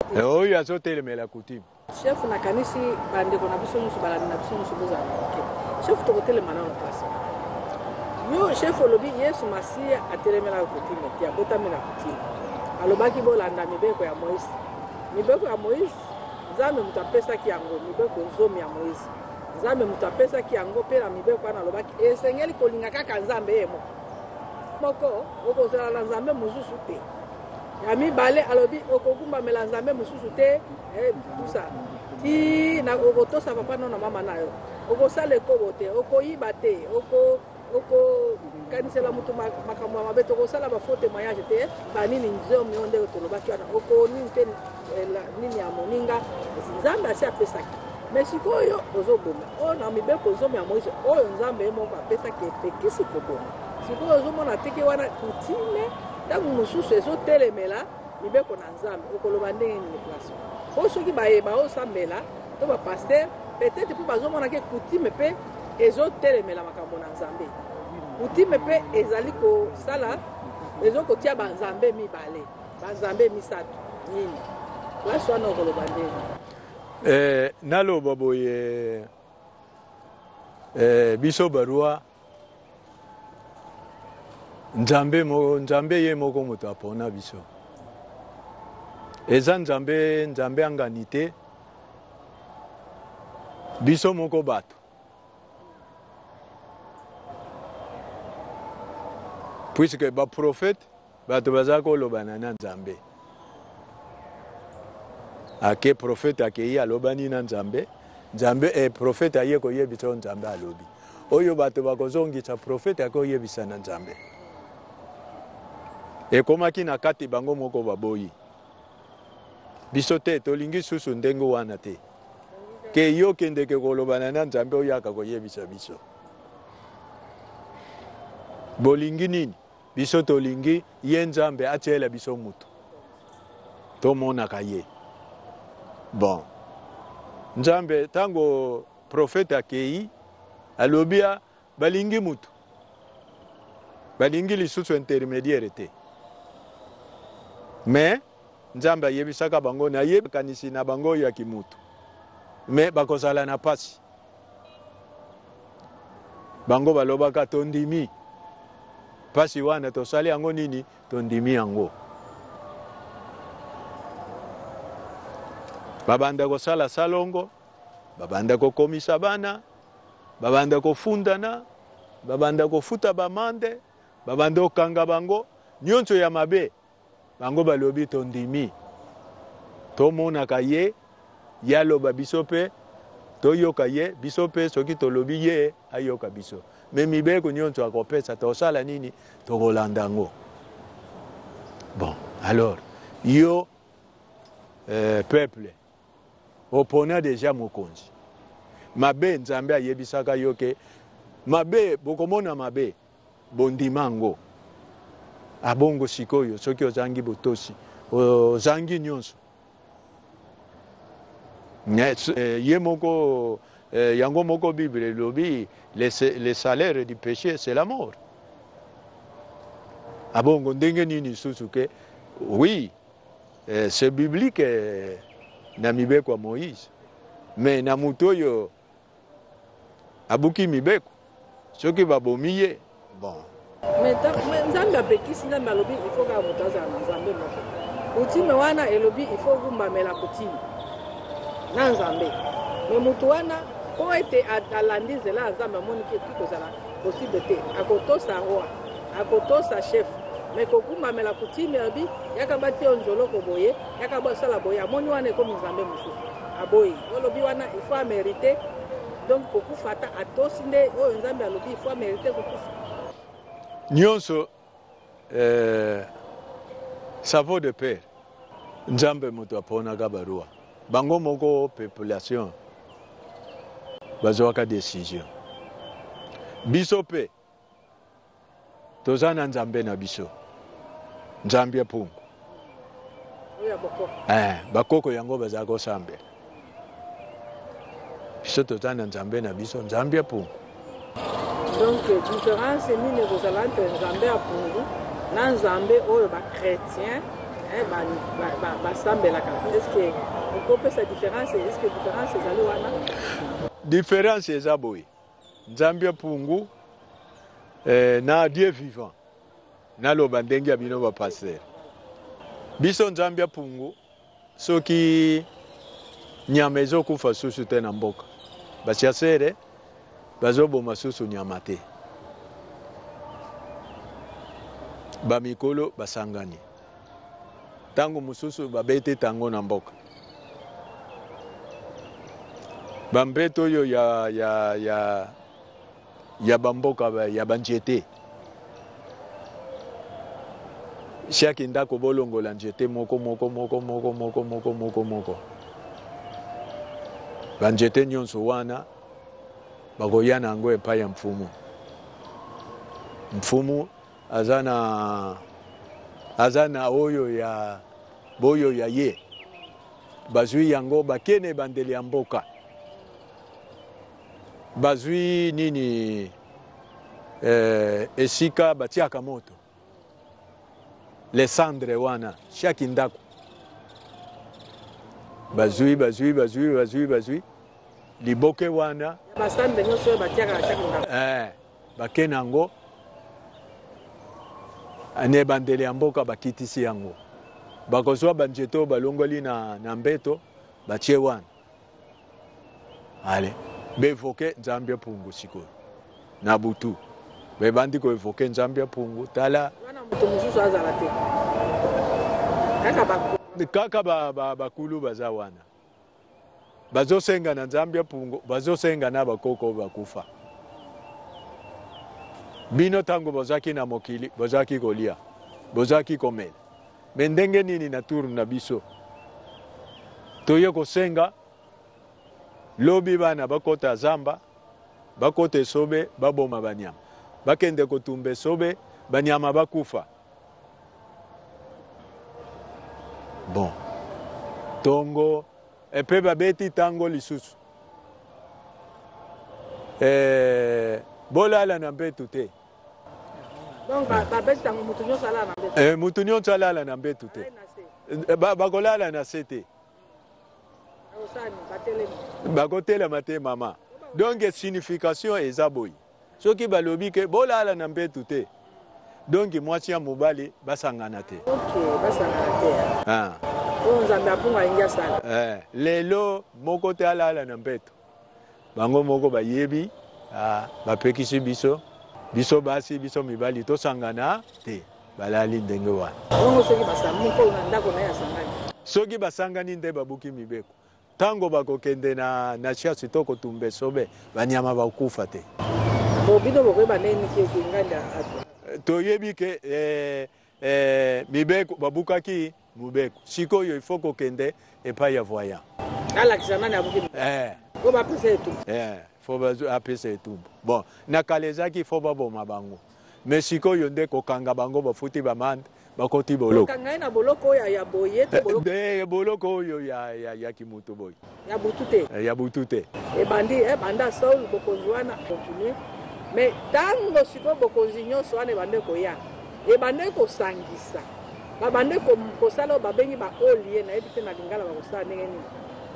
oyo azotelemela coutume chef nakanisi bandeko na biso nyonso balandi na biso nyonso bozala moke chef tokotelema nano place yo chef olobi yesu masiya atelemelaka coutume te abotamela coutume alobaki bolanda mibeko ya moïse. Mibeko ya moïse nzambe moto apesaki yango mibeko zomi ya moïse. Nzambe moto apesaki yango mpe na mibeko wana alobaki esengeli kolinga kaka nzambe ye moko okozala na nzambe mosusu te. Ya mibale alobi okokumbamela nzambe mosusu te tusa ti na okotosa papa no na mama na yo okosala ekobo te okoyiba te kanisela mutu makambo ya mabe tokosala bafaux témoignage te banini nzomi oyo ndenge tolobaki wana okonini te nini ya moninga nzambe asi apesaki mais sikoyo ozoboma oyo na mibeko zomi ya moïse oyo nzambe ye moko apesaki epekisi koboma sikoyo ozomona teke wana kutime ntango mosusu ezotelemela mibeko na nzambe okoloba ndenge nini place po soki bayeba osambela to bapaster peut-être mpo bazomonaki kutime mpe ezotelemela makambo na nzambe kutime mpe ezali kosala ezokotia banzambe mibale banzambe misato nini place wana okoloba ndenge naloba boye biso barua nzambe ye moko moto apona biso eza nzambe angani te biso moko bato puisque baprofete bato baza kolobana na nzambe ake profete akei alobani na nzambe profete aye koyebisa nzambe alobi oyo bato bakozongisa profete akoyebisa na nzambe ekomaki na kati bango moko baboyi biso te tolingi susu ndenge wana te ke yo kendeke kolobana na nzambe oyo akakoyebisa biso bolingi nini biso tolingi ye nzambe atiela biso mutu tomonaka ye bon nzambe tango profete akei alobia balingi mutu balingi lisusu intermédiaire te mais nzambe ayebisaka bango na yekanisi na bango ya kimutu mais bakozala na pasi bango balobaka tondimi pasi wana tosali yango nini tondimi yango babanda kosala salongo babanda kokomisa bana babanda kofundana babanda kofuta bamande babanda kokanga bango nyonso ya mabe bango balobi tondimi tomonaka ye yaloba biso mpe toyoka ye biso mpe soki tolobi ye ayoka biso me mibeko nyonso akopesa tosala nini tokolanda yango bon alors yo peuple opona deja mokonzi mabe nzambe ayebisaka yo ke mabe bokomona mabe bondima yango abongo sikoyo soki ozangi botosi ozangi nyonso ye moko yango moko bible lobi le salaire du péché c'est la mort abongo ndenge nini susu ke oui c'est biblique na mibeko ya Moïse mais na mutu oyo abuki mibeko soki babomi ye bon mais nzambe apekisi nzambe alobi il faut kaka moto azala na nzambe moko kutime wana elobi il faut kumbamela kutime na nzambe me moto wana po ete alandi nzela ya nzambe amoniki eki kozala possible te akotosa roi akotosa chef me kokumbamela kutime abi yaka batia onzoloko boye yaka basala boye amoni wana ekomi nzambe mosusu aboyi olobi wana il faut amérite donc kokufa ata atosi nde oyo nzambe alobi il faut amérite kokufa nyonso ça vaut de pair nzambe moto aponaka barua bango moko population bazwaka décision biso mpe toza na nzambe na biso nzambe ya pungu bakoko yango baza kosambela biso toza na nzambe na biso nzambe ya pungu donc différence nini kozala entre nzambe ya pungu na nzambe oyo bakretien basambelaka. Est-ce que on peut sa différence? Est-ce que différence ezali wana? Différence eza boye. Nzambe pungu na Dieu vivant. Na loba ndenge ya bino ba pasteur. Biso Nzambe pungu soki nyama ezokufa susu te na mboka. Basiasere bazoboma susu nyama te. Bamikolo basangani. Tango mususu babete tango na mboka. Bambeto yo ya bamboka ya banjete. Chaque ndako bolongola njete moko. Banjete nyonso wana bagoyana yango epai ya mfumu. Mfumu azana boyo ya ye. Bazui yango bakene bandeli ya mboka. Bazui nini esika batiaka moto. Les cendres wana chaque ndako. Bazui liboke wana Basande nyonso batiaka chaque ndako. Bakene yango ane bandeli ya mboka bakitisi yango. Bakozwa banjeto balongoli na mbeto batie wana. Allez, bevoke Nzambe pungu sikoyo. Na butu. Bebandi ko evoke Nzambe pungu tala. Wana mutu mususu azala te. Kaka bakulu baza wana. Bazosenga na Nzambe pungu, bazosenga na bakoko bakufa. Bino tango bozaki na mokili, bozaki kolia. Bozaki komela. Mendenge nini na turu na biso. Toye kosenga lobi bana bakota zamba, bakote sobe, baboma banyama. Bakende kotumbe sobe, banyama bakufa. Bon. Tongo, epe babeti tango lisusu. Bola la na mbetu te. Donc babeti tango mutu nyonso ala na mbetu. Mutu nyonso ala na mbetu te. Bakolala na sete. Bakotela mate mama. Donc signification eza boyi. Soki balobi ke bolala na mbetu te. Donc mwasi ya mobali basangana te. OK, basangana te. Nzambe apunga ingia sala. Lelo moko te ala na mbetu. Bango moko bayebi bapekisi biso basi biso mibali to sangana te. Balali ndenge wana. Soki basangani ko na ndako na ya sangani. Soki basangani nde babuki mibeko. Tango bakokende na chiasi toko tumbe sobe banyama bakufa te. Bobino bokweba neni ki nganda ato. Toyebi ke mibeko babukaki mubeko. Sikoyo ifo kokende epai ya voyant. Ala kizamani abuki. Ko ba pesa etu. Fo bazu apesa etu. Bon, na kalezaki fo baboma bango. Mais sikoyo nde kokanga bango bafuti bamande. Bakoti boloko. Kangai na boloko ya boye te boloko. Boloko yo ya kimutu boy. Ya butute. Ya butute. Banda Saul bokonzwana continue. Mais tango siko bokonzi nyonso ane bande koya. Bande ko sangisa. Babande ko sala babengi ba olie na ebite na lingala ba kosala ndenge nini.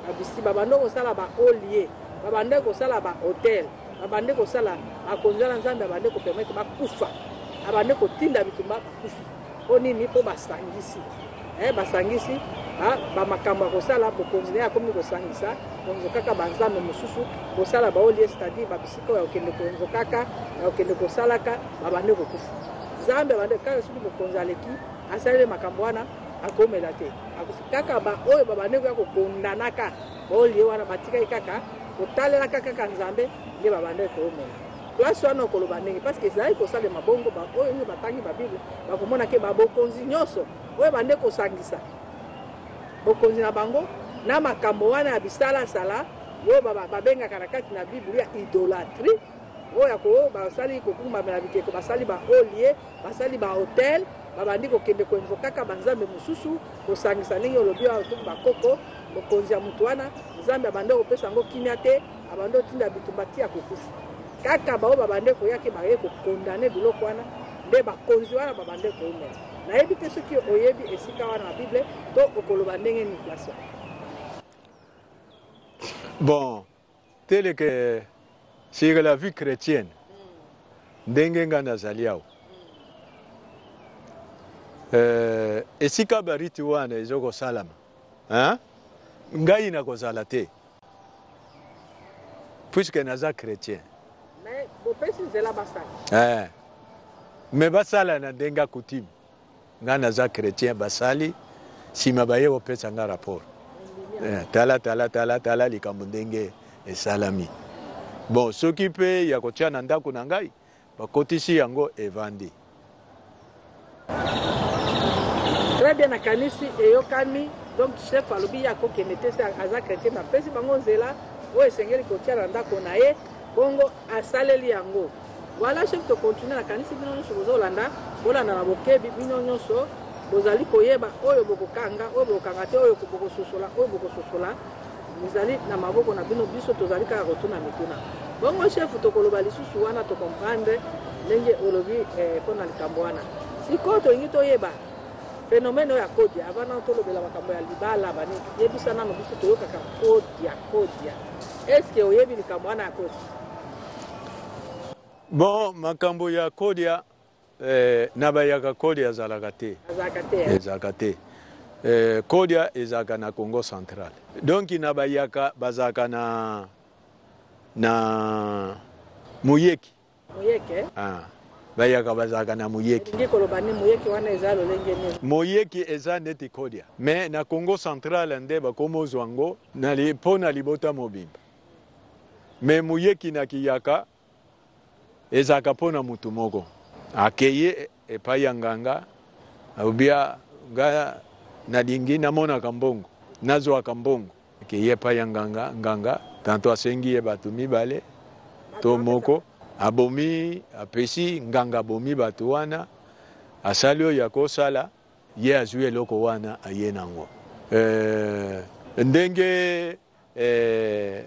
Abisi babande ko sala ba olie. Babande ko sala ba hotel. Babande ko sala bakonzwana Nzambe babande ko permettre ba kufa. Abande ko tinda bitumba kufa. Onini po basangisi. Basangisi bamakambo kosala bokonzi ya komi kosangisa konzo kaka banzambe mususu kosala baolie c'est-à-dire babisika ya okende konzo kaka ya okende kosalaka babande kokufa. Nzambe bande kaka soki bokonzi aleki asalele makambo wana akomela te. Kaka oyo babande ko kondanaka baolie wana batika kaka kotalela kaka Nzambe nde babande komela. Place wana koloba ndenge parce que ezali kosala mabongo oyo nyo batangi babible bakomona ke babokonzi nyonso oyo bande kosangisa bokonzi na bango na makambo wana ya bisala-sala oyo babengaka na kati na bible ya idolatrie oyo ko basali kokuma na bikeko basali ba olie basali ba hotel babandi kokende koinvokaka banzambe mususu kosangisa ndenge olobi oyo bakoko bokonzi ya mutu wana Nzambe abande kopesa yango kimia te abande otinda bitumba tia kokufa. Kaka bao babande koyaki baye ko condamner biloko wana nde bakonzi wana babande ko umela. nayebi te soki oyebi esika wana na Bible to okoloba ndenge ni place. Bon, tel que sur la vie chrétienne, ndenge nga nazali awa. Esika bariti wana ezoko salama. Hein? Ngai na kozala te. Puisque naza chrétien. Mais bopesi nzela basala. Mais basala na ndenga coutume. Nga naza chrétien basali sima baye opesa nga rapport. Tala likambo ndenge esalami. Bon, soki pe ya kotia na ndako na ngai bakotisi yango evandi. Très bien, nakanisi eyokani donc chef alobi ya kokende te aza chrétien na pesi bango nzela o esengeli kotia na ndako na ye bongo asaleli yango. Voilà chef to continue nakanisi bino nyonso bozolanda bolanda na bokebi bino nyonso bozali koyeba oyo bokokanga oyo bokokanga te oyo bokososola mizali na maboko na bino biso tozali kaka kotuna mituna. Bongo chef tokoloba lisusu wana to comprendre ndenge olobi mpona likambo wana sikoyo tolingi toyeba phénomène ya kodia avant na tolobela makambo ya libala bani yebisa nano biso toyokaka kodia est-ce que oyebi likambo wana ya kodia? Bon, makambo ya kodia nabayaka kodia ezalaka te. Kodia ezalaka na Congo central. Donc nabayaka bazalaka na muyeki. Bayaka bazalaka na muyeki. Muyeki eza neti kodia. Mais na Congo central nde bakomozwa ngo pona libota mobimba. Mais muyeki na kiyaka ezalaka pona mutu moko. Akeye epai ya nganga ubia nga nalingi namonaka mbongo nazwaka mbongo akeye epai ya nganga tanto asengi ye bato mibale to moko abomi apesi nganga abomi bato wana asali oyo ya kosala ye azwi eloko wana aye nango. Ndenge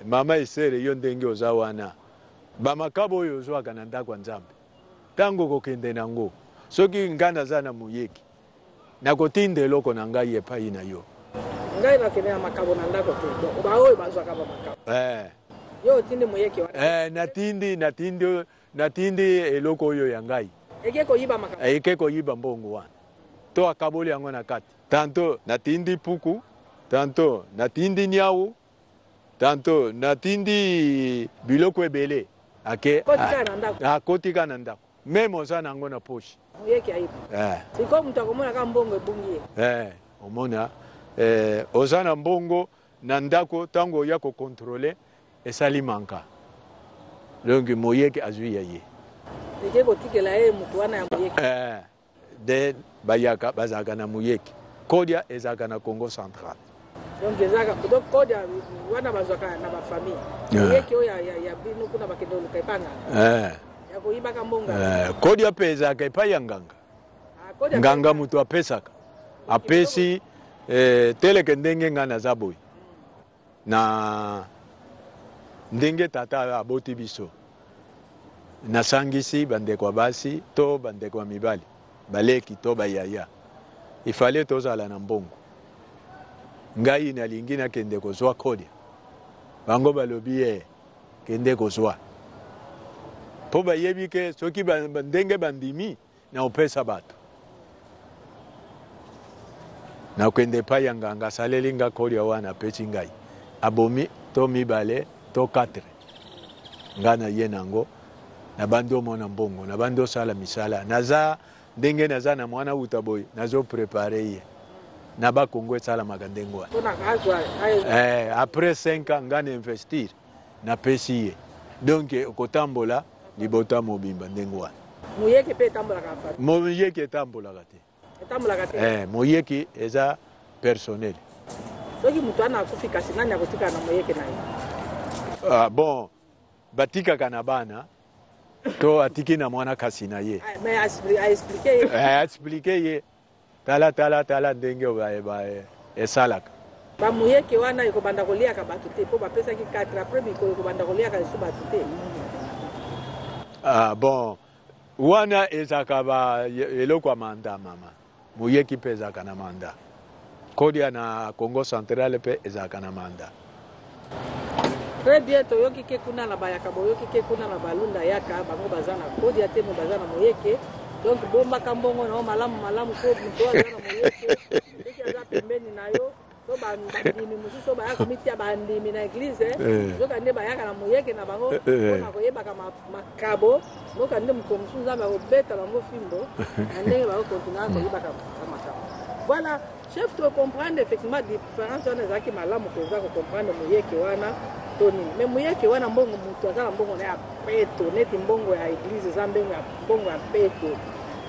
mama esere yo ndenge oza wana bamakabo oyo ozwaka na ndako ya Nzambe tango kokende nango soki ngana za na muyeki nakotinda eloko na ngai epai na yo ngai nakende na makabo na ndako te ba oyo bazwaka ba makabo yo tinde muyeki wana natindi eloko oyo ya ngai eke koyiba mbongo wana to akaboli yango na kati tanto natindi puku tanto natindi nyau tanto natindi biloko ebele ake akotika na ndako même oza nango na poche muyeki ayiba siko mutu akomona ka mbongo ebungi omona oza na mbongo na ndako tango oya kokontrole esali manka donc muyeki azwi ya ye eke kotikela ye mutu wana ya muyeki de bayaka bazalaka na muyeki kodia ezalaka na Congo central. Donc ezaka donc kodia wana bazwaka na bafamille muyeki oyo ya bino kuna bakende oluka epanga yakoyibaka mbonga kodia pe ezalaka epai ya nganga nganga mutu apesaka apesi teleke ndenge nga naza boye na ndenge tata aboti biso nasangisi bandeko basi to bandeko mibali baleki to bayaya ifale tozala na mbongo ngai nalingi nakende kozwa kodia bango balobi kende kozwa po bayebi ke soki ndenge bandimi na opesa bato na kende pa ya nganga saleli nga kodia wana peti ngai abomi to mibale to 4 ngana ye nango na bando mona mbongo na bando sala misala naza ndenge naza na mwana utaboy nazo préparer ye na ba Kongo sala magandengo après 5 ans ngana investir na pesi ye donc kotambola libota mobimba ndengo wana muyeki pe tambola ka fa muyeki tambola kate muyeki eza personnel soki mutu ana kufika sinani akotika na muyeki naye bon batika kana bana to atiki na mwana kasi na ye mais a expliquer ye tala ndenge ba esalaka ba muyeki wana ekobanda kolia ka bato te po bapesa ki 4 après mikolo ekobanda kolia ka su bato te bon wana ezaka ba eloko amanda mama muyeki mpe ezalaka na manda. Kodia na Congo Central mpe ezalaka na manda. Très bien, toyoki ke kuna na bayaka boyoki ke kuna na balunda yaka bango bazana kodia te mo bazana moyeke. Donc bomba kambongo na malamu ko muto azana moyeke. Eki aza pembeni na yo. So bandimi mususu baya komitia bandimi na église zoka nde bayaka na moyeke na bango mpona koyebaka makabo noka nde mokomusu nzambe akobeta bango fimbo na ndenge bakokontinua koyebaka makabo. Voilà, chef, tu comprendre effectivement différence wana ezalaki malamu koza kocomprendre moyeke wana to nini. Mais moyeke wana mbongo mutu aza na mbongo na ya peto neti mbongo ya église eza mbongo ya peto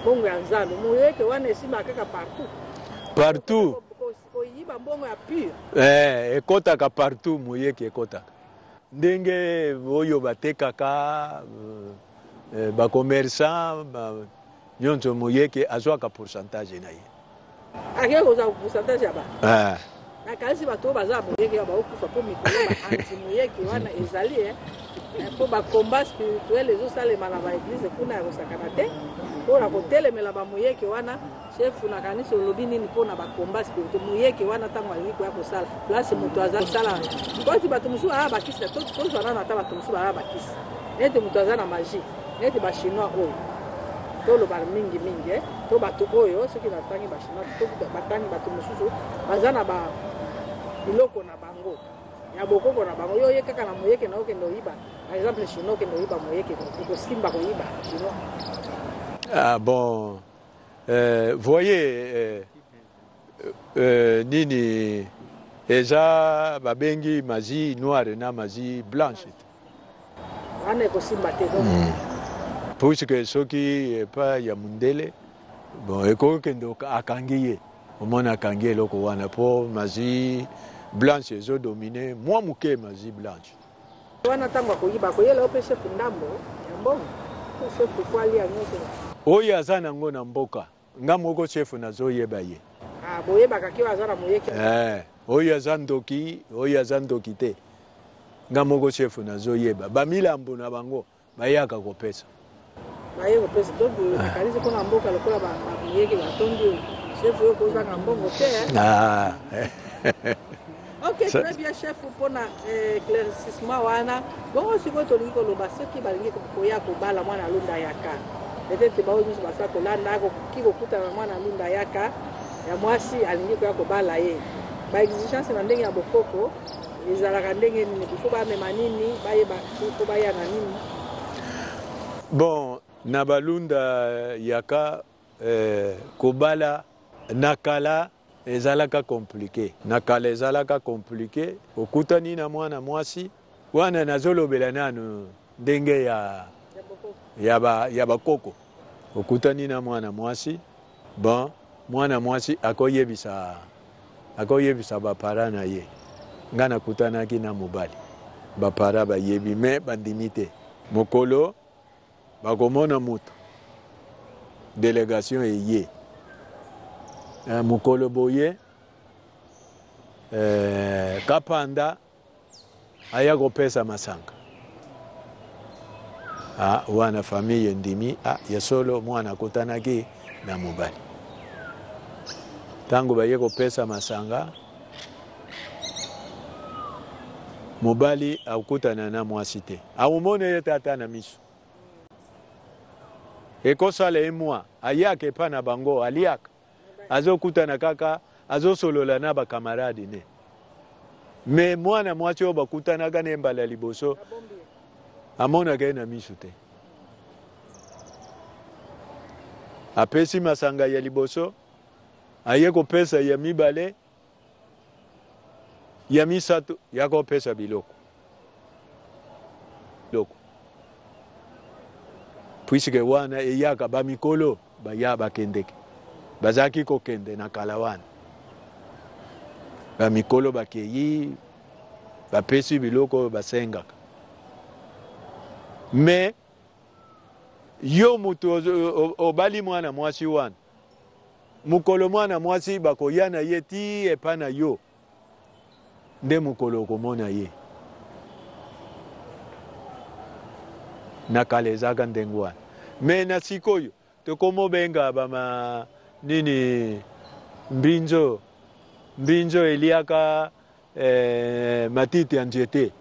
mbongo ya nzambe. Moyeke wana esimbaka kaka partout koyiba mbongo ya pure ekotaka partout moyeke ekotaka ndenge oyo batekaka bakomerçant nyonso moyeke azwaka pourcentage na ye ake koza pourcentage ya ba nakanisi bato oyo baza moyeke ya baokufa mpo mikolo baanti moyeke wana ezali mpo bakomba spirituel ezosalema na baeglise kuna ya kosakana te mpona kotelemela bamoyeke wana chef nakanisi olobi nini mpona bakomba spirituel moyeke wana ntango alingi koya kosala place moto aza kosala koti bato mosusu baya bakisi tozwana ata bato mosusu baya bakisi neti moto aza na magie neti bachinois oyo toloba mingi to bato oyo soki batangi bachinois batangi bato mosusu baza na biloko na bango ya bokoko na bango yo ye kaka na moyeke na okende oyiba par exemple chinois okende oyiba moyeke ekosimba koyiba chinois. Ah bon, voyez, nini eza babengi magie noire na magie blanche. Ane kosimba te donc. Puisque soki pa ya mundele, bon ekokende akangi ye, omona akangi eloko wana po magie blanche ezo domine mwa muke magie blanche. Wana tango koyiba koyela opeshe fundambo ya mbongo. Chef fwali ya nyoso. Oyo aza nango na mboka nga moko chef nazoyeba ye. Boyebaka ki aza na moyeke. Oyo aza ndoki te nga moko chef nazoyeba bamilambo na bango bayaka kopesa. Baye kopesa donc nakanisi kona mboka lokola moyeke batondi chef oyo kozanga mbongo te. Ok, très bien chef pour éclaircissement wana. Bon sikoyo tolingi koloba soki balingi koya kobala mwana lunda yaka. Peut-être baoyo nyonso basala kolanda koki kokutana mwana lunda yaka ya mwasi alingi koya kobala ye. Baexigence na ndenge ya bokoko ezalaka ndenge nini bifo bamema nini bayeba bifo baya na nini. Bon na balunda yaka kobala nakala ezalaka compliqué. Nakala ezalaka compliqué. Okutani na mwana mwasi wana nazolobela nanu ndenge ya bakoko. Okutani na mwana mwasi bon mwana mwasi akoyebisa bapara na ye nga nakutanaki na mobali bapara bayebi me bandimi te mokolo bakomona mutu délégation eye mokolo boye kapanda aya kopesa masanga wana famille ndimi ya solo mwana akutanaki na mobali tango baye kopesa masanga mobali akutana na mwasi te aumone ye tata na miso ekosala emwa ayaka epa na bango aliaka azokutana kaka azosolola na bakamaradi ne me mwana mwasi oyo bakutanaka na embala liboso amonaka ye na miso te apesi masanga ya liboso aye kopesa ya mibale ya misato ya kopesa biloko puisque wana eyaka bamikolo baya bakendeke bazaki kokende na kala wana bamikolo bakeyi bapesi biloko basengaka me yo mutu obali mwana mwasi wana mukolo mwana mwasi bakoya na ye ti epa na yo nde mukolo okomona ye na kala ezaka ndenge wana me na sikoyo tokomobenga nini mbinzo eliaka matiti ya nzete.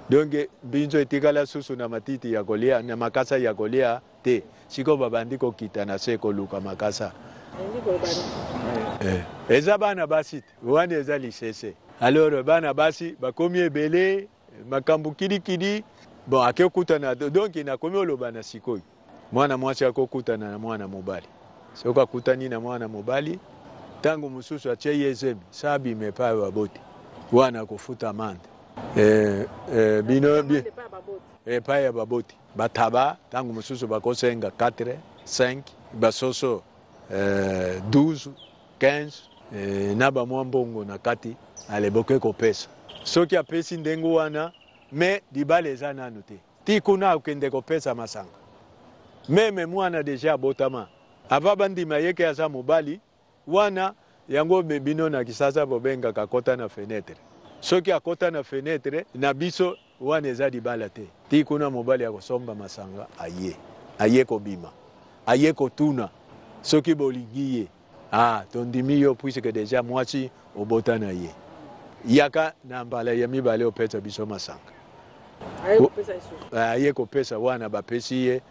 Donc mbinzo etikala susu na matiti ya kolia na makasa ya kolia te. Siko babandi ko kita na se ko luka makasa. Eza bana basi wani eza lisese. Alors bana basi bakomi ebele makambu kidi bon akekutana donc inakomi olobana sikoyi. Mwana mwasi akokutana na mwana mobali. Soka kutani na mwana mobali tangu mususu ache yezemi sabi mepa baboti. Wana kufuta mande. Bino pa ya baboti. Bataba tangu mususu bakosenga 4 5 basoso 12 15 naba mwambongo na kati aleboke ko pesa. Soki apesi ndengo wana me dibale eza nanu te. Ti kuna ukende ko pesa masanga. Meme mwana deja botama. Ava bandima yeke aza mobali wana yango bino na kisasa bobenga kakota na fenetre. Soki akota na fenetre na biso wana eza dibala te. Ti kuna mobali akosomba masanga aye ko bima. Aye ko tuna. Soki bolingiye tondimi yo puisque deja mwasi obotana ye. Yaka na mbala ya mibale opeta biso masanga. Aye ko pesa wana bapesi ye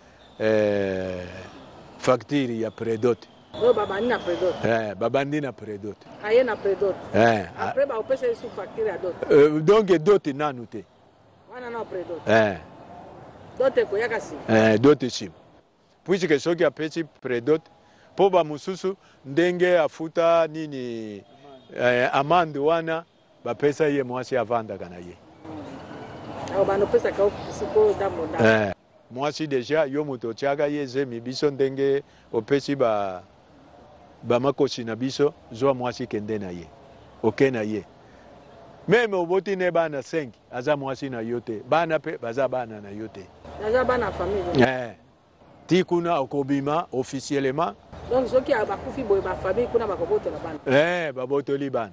facture ya predote. Babandi na predote. Babandi na predote. Aye na predote. Après ba opesa su facture ya dote. Donc dote nanu te. Wana na predote. Dote ko yaka si. Dote sim. Puisque soki apesi predote po ba mususu ndenge afuta nini amande wana bapesa ye mwasi avanda kana ye. Bano pesa ka siko damonda. Mwasi deja yo moto tiaga ye zemi biso ndenge opesi ba makosi na biso zo mwasi kende na ye. Oke na ye. Meme oboti ne bana 5 aza mwasi na yote. Bana pe baza bana na yote. Aza bana famille. Ti kuna okobima officiellement. Donc soki abakufi boye ba famille kuna bakoboto na bana. Babotoli bana.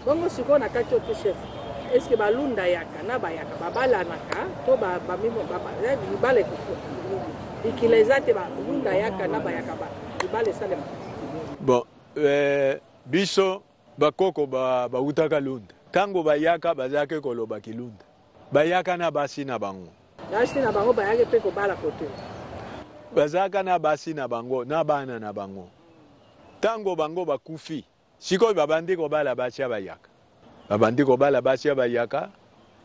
Bongo siko na kati to chef. Est-ce que balunda yaka na bayaka babala naka to ba mimo baba libale ko ikilezate balunda yaka na bayaka ba libale salema. Bon biso bakoko ba utaka lunda. Tango bayaka bazake koloba kilunda. Bayaka na basi na bango. Basi na bango bayake pe ko bala kote. Bazaka na basi na bango na bana na bango. Tango bango bakufi. Siko babandi ko bala basi bayaka. Babandi ko bala basi bayaka.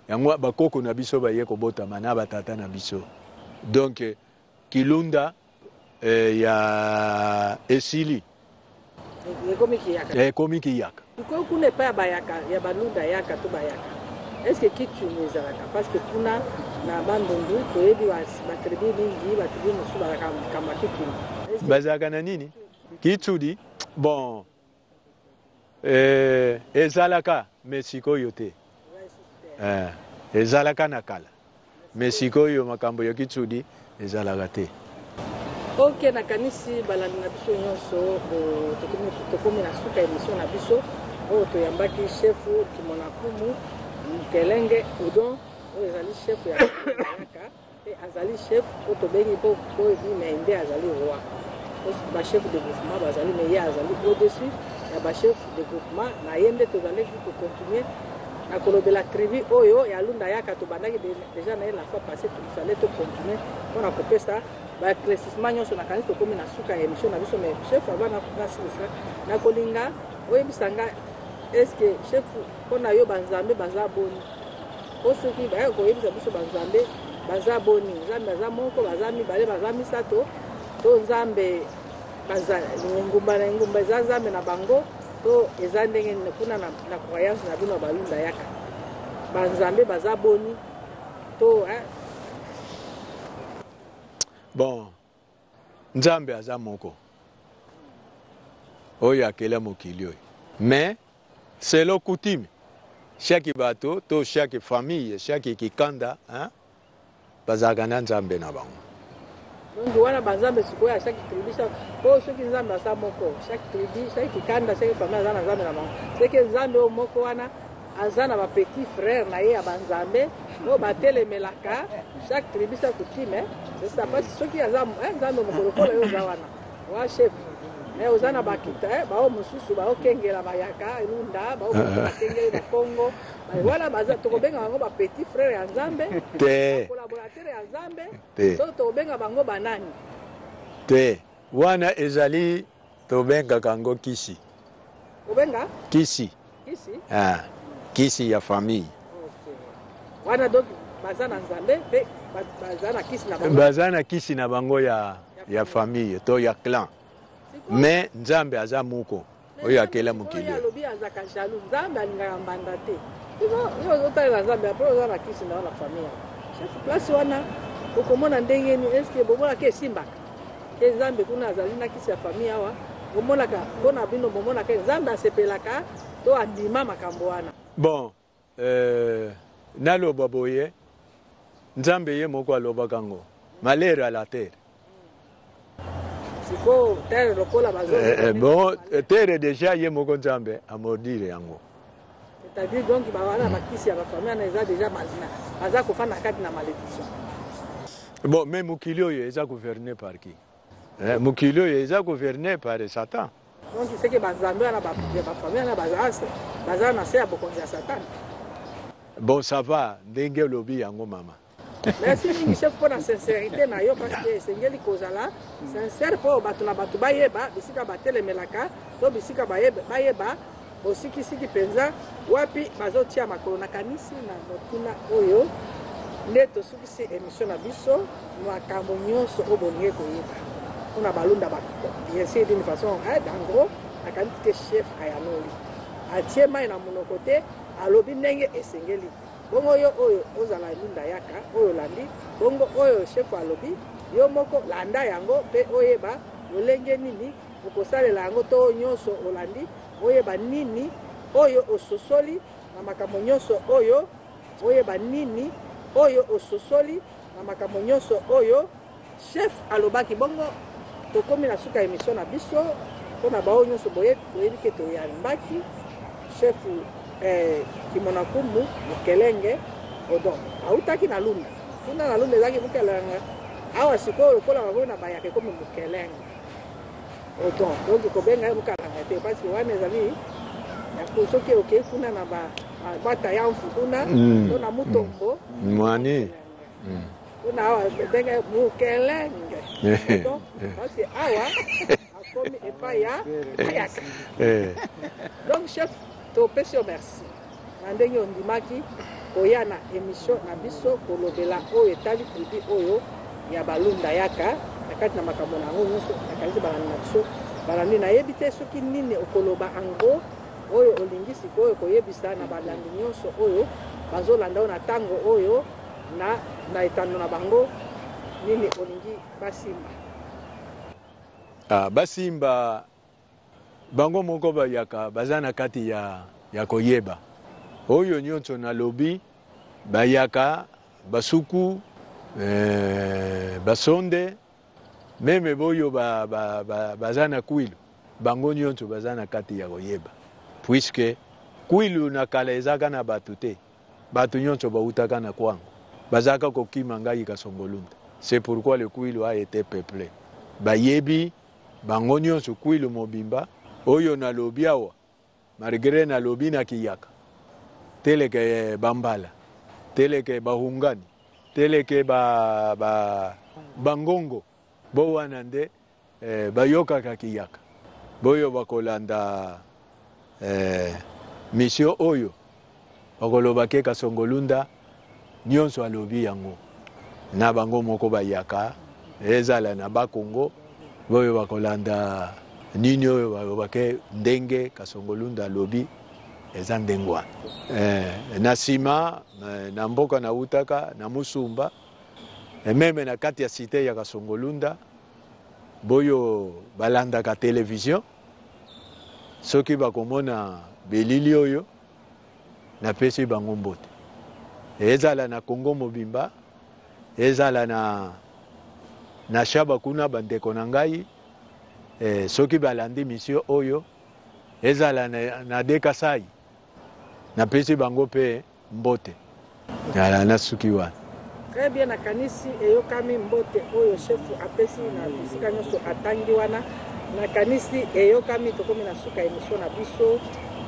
Yango bakoko na biso baye ko bota mana batata na biso. Donc kilunda ya esili. Komiki yaka. Ko kuna pa bayaka ya balunda yaka to bayaka. Est-ce que kitu nezalaka parce que kuna na bandundu to ebi wa batribi mingi batribi musu baraka kama kitu. Bazaka na nini? Kitu di bon ezalaka Mexico yote. Ezalaka na kala. Mexico yo makambo yo kitu di ezalaka te. Ok, na kanisi balani na biso nyonso tokomi na suka emission na biso oyo toyambaki chefu kimona kumu Kelenge Udon oyo ezali chef ya yaka pe azali chef oyo tobengi po nde azali roi. Ba chef de groupement bazali mais ye azali au-dessus ya ba chef de groupement na ye nde tozalaki continuer na kolobela tribu oyo ya lunda yaka tobandaki déjà na ye la fois passée tofallait continuer mpona kopesa baéclaircissement nyonso na kanisi tokomi na suka ya émission na biso mais chef ava nasilisa na kolinga oyebisanga est-ce que chef mpona yo banzambe baza boni po soki bayaka koyebisa biso banzambe baza boni nzambe aza moko baza mibale baza misato to nzambe ngumba eza nzambe na bango to eza ndenge kuna na croyance na bino balunda yaka banzambe baza boni to bon nzambe aza moko oyo akela mokili oyo mais c'est le coutume chaque bateau to chaque famille chaque kikanda bazalaka na nzambe na bango. Donc wana banzambe sikoya chaque tribu po soki nzambe aza moko chaque tribu chaque kikanda chaque famille aza na nzambe na bango c'est que nzambe o moko wana aza na ba petit frère na ye ya banzambe o batelemelaka chaque tribu sa coutume c'est ça parce que soki aza nzambe mokolo kola yo za wana wa chef ozana bakita bao mususu bao kengela bayaka elunda bao kengela bakongo wala baza tokobenga bango ba petit frère ya Nzambe te collaborateur ya Nzambe te to tobenga bango banani te wana ezali tobenga kango kisi obenga kisi kisi ya famille wana donc baza na Nzambe pe baza na kisi na bango ya famille to ya clan mais Nzambe aza muko oyo akela mukili alobi azaka jaloux Nzambe alingaka mbanda te yo otalela Nzambe apres oza na kisi na famille chef place wana okomona ndenge ni eske bomonaka esimbaka ke Nzambe kuna azali na kisi ya famille awa bomonaka mpona bino bomonaka Nzambe asepelaka to andima makambo wana bon naloba boye Nzambe ye moko alobaka ngo malheur à la terre. Siko terre lokola bazo. Bon, terre déjà ye moko Nzambe amodire yango. C'est-à-dire donc bawana bakisi ya famille na eza déjà malina. Baza kofana kati na malédiction. Bon, mais mukili oyo eza gouverné par qui? Mukili oyo eza gouverné par Satan. Donc c'est que banzambe na ba famille na baza na se ya bokonzi ya Satan. Bon, ça va, ndenge lobi yango mama. Merci mingi chef pour la sincérité na yo parce que sengeli kozala sincère pour batu na batu bayeba bisika batelemelaka to bisika bayeba osikisiki penza wapi bazotia makolo na kanisi na motuna oyo nde tosukisi émission na biso makambo nyonso oyo bolingi koyeba mpona balunda bien sûr d'une façon en gros nakanisi ke chef ayanoli atie mai na monoko te alobi ndenge esengeli bongo oyo ozala lunda yaka oyo landi bongo oyo chef alobi yo moko landa yango pe oyeba lolenge nini okosalela yango to nyonso olandi oyeba nini oyo ososoli na makambo nyonso oyo oyeba nini oyo ososoli na makambo nyonso oyo chef alobaki bongo tokomi na suka émission na biso mpona bao nyonso boyebi ke toyambaki chef Kimonakumu Mukelenge odon autaki na lunda kuna na lunda ezaki Mukelenge awa sikoyo lokola babona bayake komi Mukelenge odon donc kobenga Mukelenge te parce que wana ezali ya kusoki oke kuna na bata ya mfu kuna to na mutombo mwani kuna awa benga Mukelenge donc parce que awa akomi epa ya ayaka donc chef topesi yo merci na ndenge ondimaki koya na émission na biso kolobela oyo etali tribu oyo ya balunda yaka na kati na makambo na yango nyonso nakanisi balandi na biso balandi nayebi te soki nini okoloba ango oyo olingi sikoyo koyebisa na balandi nyonso oyo bazolanda oyo na ntango oyo na etando na bango nini olingi basimba basimba bango moko bayaka baza na kati ya koyeba oyo nyonso nalobi bayaka basuku basonde meme boyo baza na kwilu bango nyonso baza na kati ya koyeba puisque kwilu na kala ezaka na batu te batu nyonso bautaka na kwango bazaka kokima ngai kasongolunda c'est pourquoi le kwilu a été peuplé bayebi bango nyonso kwilu mobimba oyo nalobi awa malgré nalobi na kiyaka teleke bambala teleke bahungani teleke bangongo bo wana nde bayokaka kiyaka boyo bakolanda mission oyo bakolobake kasongolunda nyonso alobi yango na bango moko bayaka ezala na bakongo boyo bakolanda nini oyo balobake ndenge kasongolunda alobi eza ndenge wana na nsima na mboka na utaka na musumba meme na kati ya site ya kasongolunda boyo balandaka television soki bakomona belili oyo napesi bango mbote ezala na Kongo mobimba ezala na shaba kuna bandeko na ngai soki balandi mission oyo ezala na dekasai napesi bango pe mbote na suki wana Très bien nakanisi eyokami mbote oyo chef apesi na bisika nyonso atangi wana nakanisi eyokami tokomi na suka émission na biso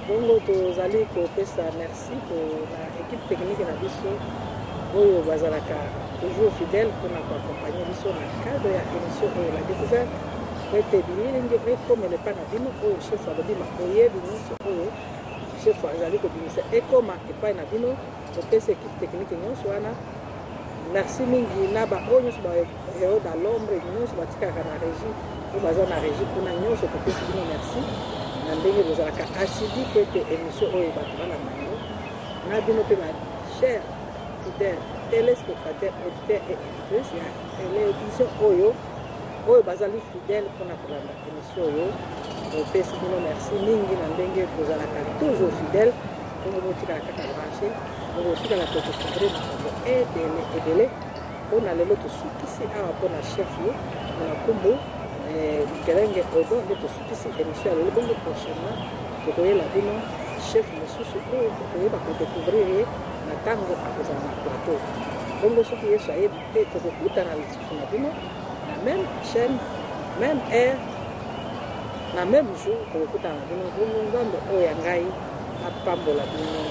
bongo tozali kopesa merci na équipe technique na biso oyo bazalaka toujours fidèle mpona koaccompagne biso na cadre ya émission oyo la découverte ete bilingi ekomelepa na bino oyo chef alobima oyebi nyonso oyo chef azali kobimisa ekoma epai na bino topesa équipe technique nyonso wana. Merci mingi na ba oyo nyonso bayo da l'ombre nyonso batikaka na régie oyo baza na régie mpona nyonso topesi bino merci na ndenge bozalaka asidi po ete émission oyo bato balanda yango na bino mpe ba cher fidèle téléspectateur auditeur et éditrice ya télévision oyo bazali fidèle mpona kolanda émission oyo topesi bino merci mingi na ndenge bozalaka toujours fidèle bongo botikala kaka branché bongo botikala kotocouvrir makambo ebele mpona lelo tosukisi awa mpona chef yo mpona nkombo Mikelenge Odo nde tosukisi émission ya lelo bongo prochainement tokoyela bino chef mosusu oyo tokoyeba kodécouvrir ye na ntango akozala na plateau bongo soki yesu ayebi te tokokutana lisusu na bino na même chaîne même heure na même jour tokokutana na bino bongo nzambe oyo ya ngai apambola bino